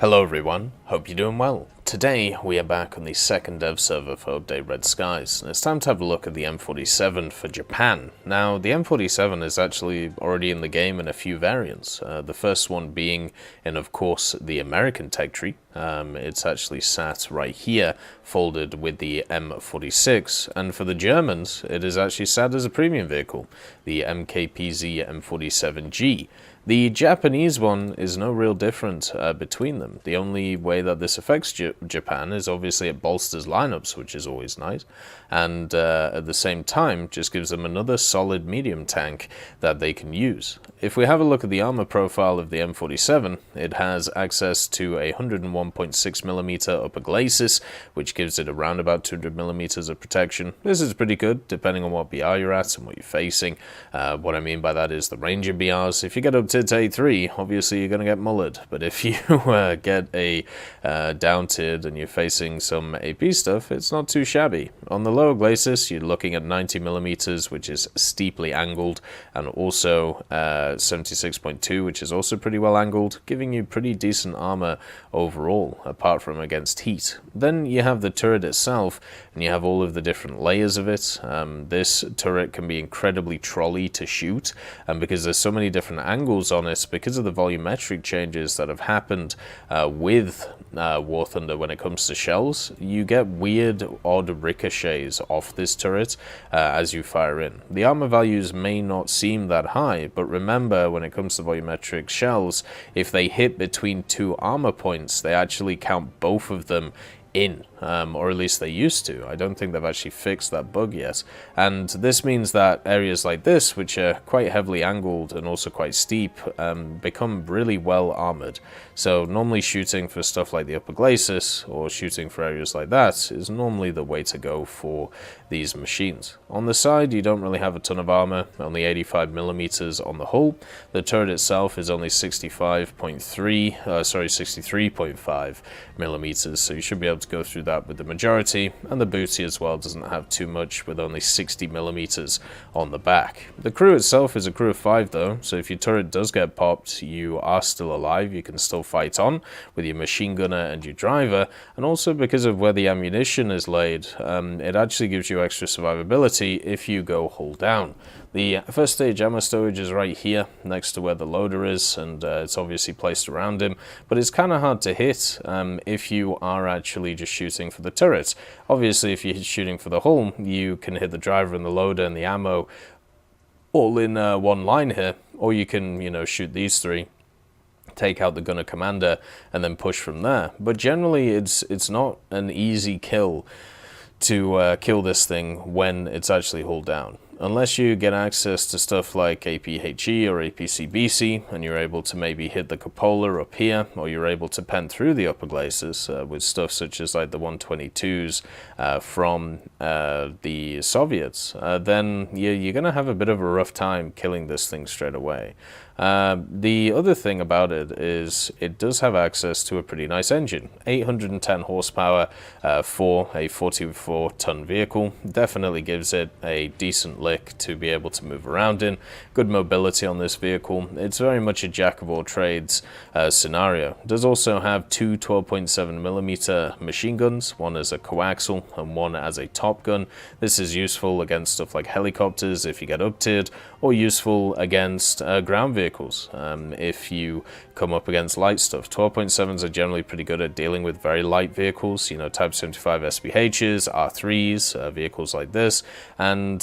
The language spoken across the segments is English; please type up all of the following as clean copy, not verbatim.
Hello everyone, hope you're doing well. Today we are back on the second dev server for Update Red Skies, and it's time to have a look at the M47 for Japan. Now the M47 is actually already in the game in a few variants, the first one being in of course the American tech tree. It's actually sat right here folded with the M46, and for the Germans it is actually sat as a premium vehicle, the MKPZ M47G. The Japanese one is no real different between them. The only way that this affects Japan is obviously it bolsters lineups, which is always nice, and at the same time just gives them another solid medium tank that they can use. If we have a look at the armor profile of the M47, it has access to a 101.6mm upper glacis, which gives it around about 200mm of protection. This is pretty good, depending on what BR you're at and what you're facing. What I mean by that is the range of BRs. If you get up to A3, obviously you're going to get mullered, but if you get a down tiered and you're facing some AP stuff, it's not too shabby. On the lower glacis, you're looking at 90mm, which is steeply angled, and also 76.2, which is also pretty well angled, giving you pretty decent armor overall, apart from against heat. Then you have the turret itself, and you have all of the different layers of it. This turret can be incredibly trolley to shoot, and because there's so many different angles on it, because of the volumetric changes that have happened with War Thunder when it comes to shells, you get weird, odd ricochets off this turret as you fire in. The armor values may not seem that high, but remember, when it comes to volumetric shells, if they hit between two armor points, they actually count both of them in, or at least they used to. I don't think they've actually fixed that bug yet, and this means that areas like this, which are quite heavily angled and also quite steep, become really well armored. So normally shooting for stuff like the upper glacis or shooting for areas like that is normally the way to go for these machines. On the side, you don't really have a ton of armor, only 85mm on the hull. The turret itself is only 63.5mm, so you should be able to go through that with the majority, and the booty as well doesn't have too much with only 60mm on the back. The crew itself is a crew of 5 though, so if your turret does get popped, you are still alive, you can still fight on with your machine gunner and your driver, and also because of where the ammunition is laid, it actually gives you extra survivability if you go hull down. The first stage ammo storage is right here next to where the loader is, and it's obviously placed around him, but it's kind of hard to hit if you are actually just shooting for the turret. Obviously if you're shooting for the hull, you can hit the driver and the loader and the ammo all in one line here, or you can, shoot these three, take out the gunner commander, and then push from there. But generally it's not an easy kill to kill this thing when it's actually hull down. Unless you get access to stuff like APHE or APCBC, and you're able to maybe hit the cupola up here, or you're able to pen through the upper glacis with stuff such as like the 122s from the Soviets, then you're going to have a bit of a rough time killing this thing straight away. The other thing about it is it does have access to a pretty nice engine. 810 horsepower for a 44-ton vehicle. Definitely gives it a decent lick to be able to move around in. Good mobility on this vehicle. It's very much a jack of all trades scenario. It does also have two 12.7mm machine guns, one as a coaxial and one as a top gun. This is useful against stuff like helicopters if you get up tiered, or useful against ground vehicles if you come up against light stuff. 12.7s are generally pretty good at dealing with very light vehicles, Type 75 SPHs, R3s, vehicles like this, and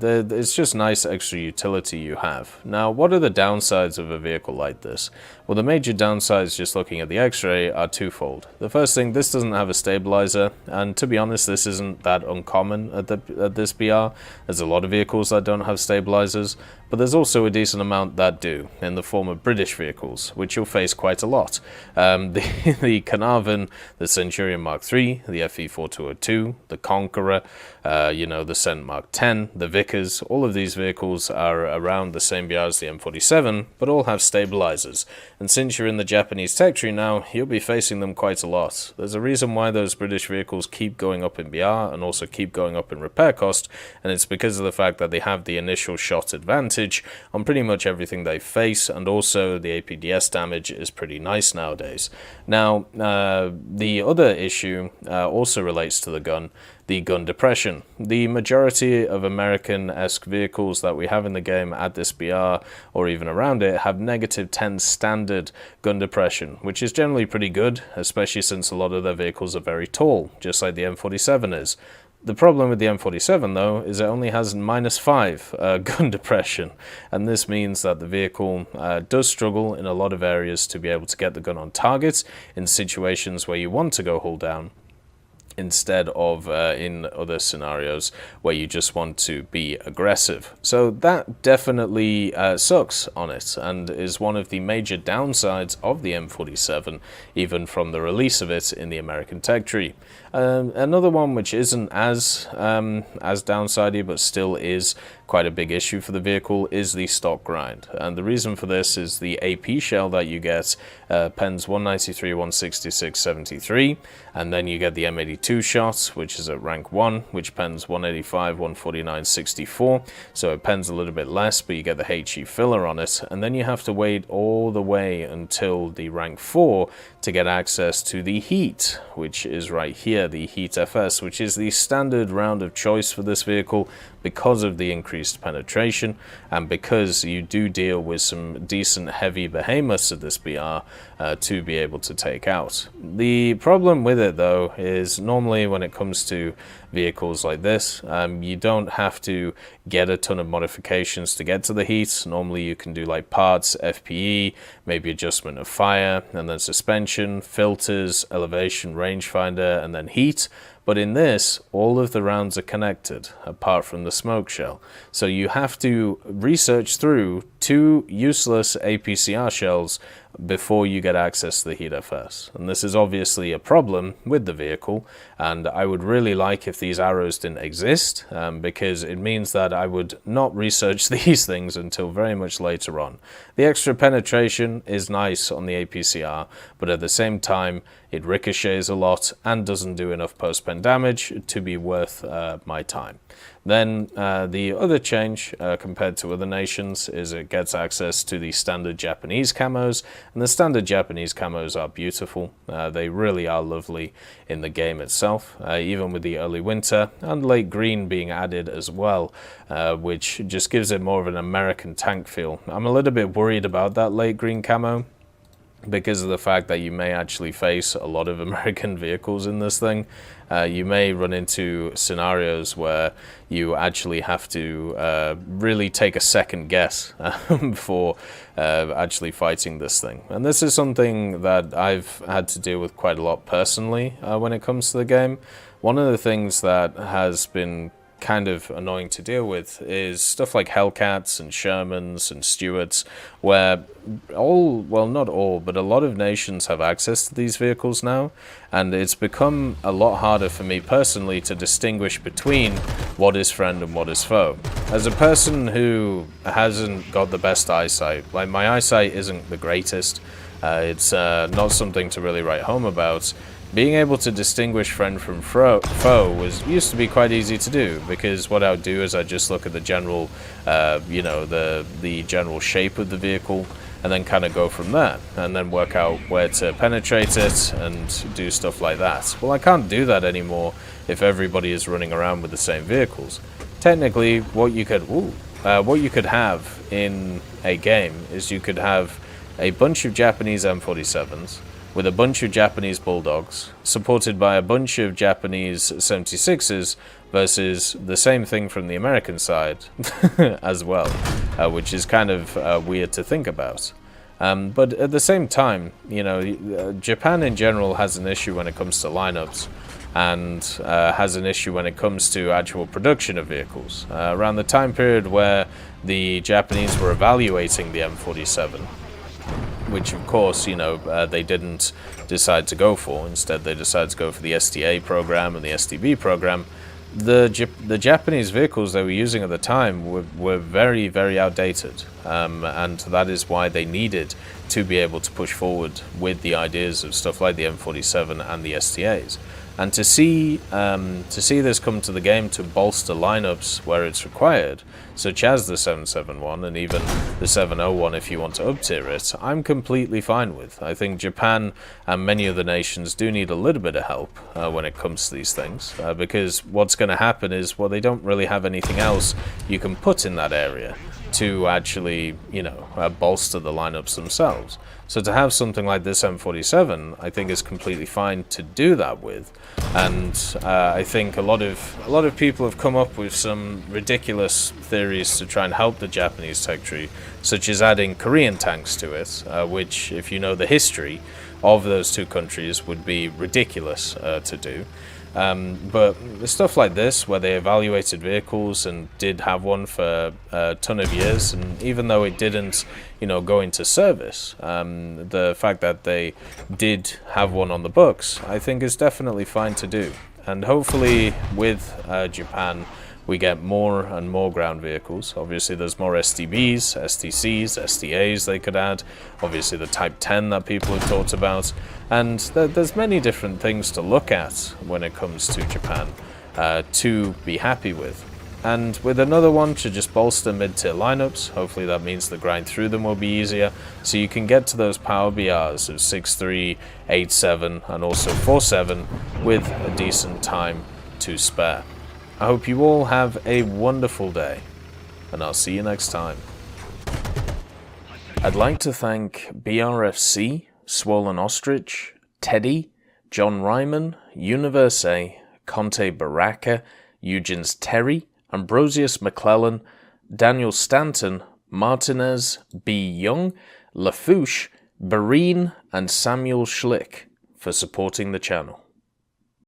it's just nice extra utility you have. Now, what are the downsides of a vehicle like this? Well, the major downsides, just looking at the X-ray, are twofold. The first thing, this doesn't have a stabilizer, and to be honest, this isn't that uncommon at this BR. There's a lot of vehicles that don't have stabilizers, but there's also a decent amount that do, in the form of British vehicles, which you'll face quite a lot. The Carnarvon, the Centurion Mark III, the FE4202, the Conqueror, the Cent Mark X, the Vickers, all of these vehicles are around the same BR as the M47, but all have stabilizers. and since you're in the Japanese territory now, you'll be facing them quite a lot. There's a reason why those British vehicles keep going up in BR and also keep going up in repair cost, and it's because of the fact that they have the initial shot advantage on pretty much everything they face, and also the APDS damage is pretty nice nowadays. Now, the other issue also relates to the gun depression. The majority of American-esque vehicles that we have in the game at this BR or even around it have -10 standard gun depression, which is generally pretty good, especially since a lot of their vehicles are very tall, just like the M47 is. The problem with the M47 though is it only has -5 gun depression, and this means that the vehicle does struggle in a lot of areas to be able to get the gun on target in situations where you want to go hull down, instead of in other scenarios where you just want to be aggressive. So that definitely sucks on it, and is one of the major downsides of the M47, even from the release of it in the American territory. Another one which isn't as downsidey, but still is quite a big issue for the vehicle, is the stock grind. And the reason for this is the AP shell that you get pens 193, 166, 73, and then you get the M82 shot, which is at rank 1, which pens 185, 149, 64, so it pens a little bit less, but you get the HE filler on it, and then you have to wait all the way until the rank 4 to get access to the heat, which is right here, the Heat FS, which is the standard round of choice for this vehicle because of the increased penetration, and because you do deal with some decent heavy behemoths at this BR to be able to take out. The problem with it though is normally when it comes to vehicles like this, you don't have to get a ton of modifications to get to the heat. Normally you can do like parts, FPE, maybe adjustment of fire, and then suspension, filters, elevation, rangefinder, and then heat. But in this, all of the rounds are connected, apart from the smoke shell. So you have to research through 2 useless APCR shells before you get access to the Heat FS. And this is obviously a problem with the vehicle, and I would really like if these arrows didn't exist, because it means that I would not research these things until very much later on. The extra penetration is nice on the APCR, but at the same time, it ricochets a lot and doesn't do enough post-pen damage to be worth my time. Then the other change compared to other nations is it gets access to the standard Japanese camos, and the standard Japanese camos are beautiful. They really are lovely in the game itself, even with the early winter and late green being added as well, which just gives it more of an American tank feel. I'm a little bit worried about that late green camo, because of the fact that you may actually face a lot of American vehicles in this thing. You may run into scenarios where you actually have to really take a second guess before actually fighting this thing. And this is something that I've had to deal with quite a lot personally when it comes to the game. One of the things that has been kind of annoying to deal with is stuff like Hellcats and Shermans and Stuarts, where not all, but a lot of nations have access to these vehicles now, and it's become a lot harder for me personally to distinguish between what is friend and what is foe. As a person who hasn't got the best eyesight, like my eyesight isn't the greatest, it's not something to really write home about. Being able to distinguish friend from foe used to be quite easy to do, because what I would do is I just look at the general, the general shape of the vehicle, and then kind of go from there, and then work out where to penetrate it and do stuff like that. Well, I can't do that anymore if everybody is running around with the same vehicles. Technically, what you could have in a game is you could have a bunch of Japanese M47s with a bunch of Japanese Bulldogs, supported by a bunch of Japanese 76s, versus the same thing from the American side as well, which is kind of weird to think about. But at the same time, Japan in general has an issue when it comes to lineups, and has an issue when it comes to actual production of vehicles. Around the time period where the Japanese were evaluating the M47, which of course, they didn't decide to go for. Instead, they decided to go for the SDA program and the SDB program. the Japanese vehicles they were using at the time were very, very outdated, and that is why they needed to be able to push forward with the ideas of stuff like the M47 and the STAs. And to see this come to the game to bolster lineups where it's required, such as the 771 and even the 701 if you want to up-tier it, I'm completely fine with. I think Japan and many other nations do need a little bit of help when it comes to these things, because what's going to happen is, well, they don't really have anything else you can put in that area to actually, bolster the lineups themselves. So to have something like this M47, I think is completely fine to do that with. And I think a lot of people have come up with some ridiculous theories to try and help the Japanese tech tree, such as adding Korean tanks to it, which, if you know the history of those two countries, would be ridiculous to do. But stuff like this, where they evaluated vehicles and did have one for a ton of years, and even though it didn't, go into service, the fact that they did have one on the books, I think is definitely fine to do. And hopefully with Japan, we get more and more ground vehicles. Obviously there's more STBs, STCs, STAs they could add, obviously the Type 10 that people have talked about, and there's many different things to look at when it comes to Japan to be happy with. And with another one to just bolster mid-tier lineups, hopefully that means the grind through them will be easier, so you can get to those power BRs of 6.3, 8.7 and also 4.7 with a decent time to spare. I hope you all have a wonderful day, and I'll see you next time. I'd like to thank BRFC, Swollen Ostrich, Teddy, John Ryman, Universe A, Conte Baraka, Eugens Terry, Ambrosius McClellan, Daniel Stanton, Martinez, B. Young, Lafouche, Barine, and Samuel Schlick for supporting the channel.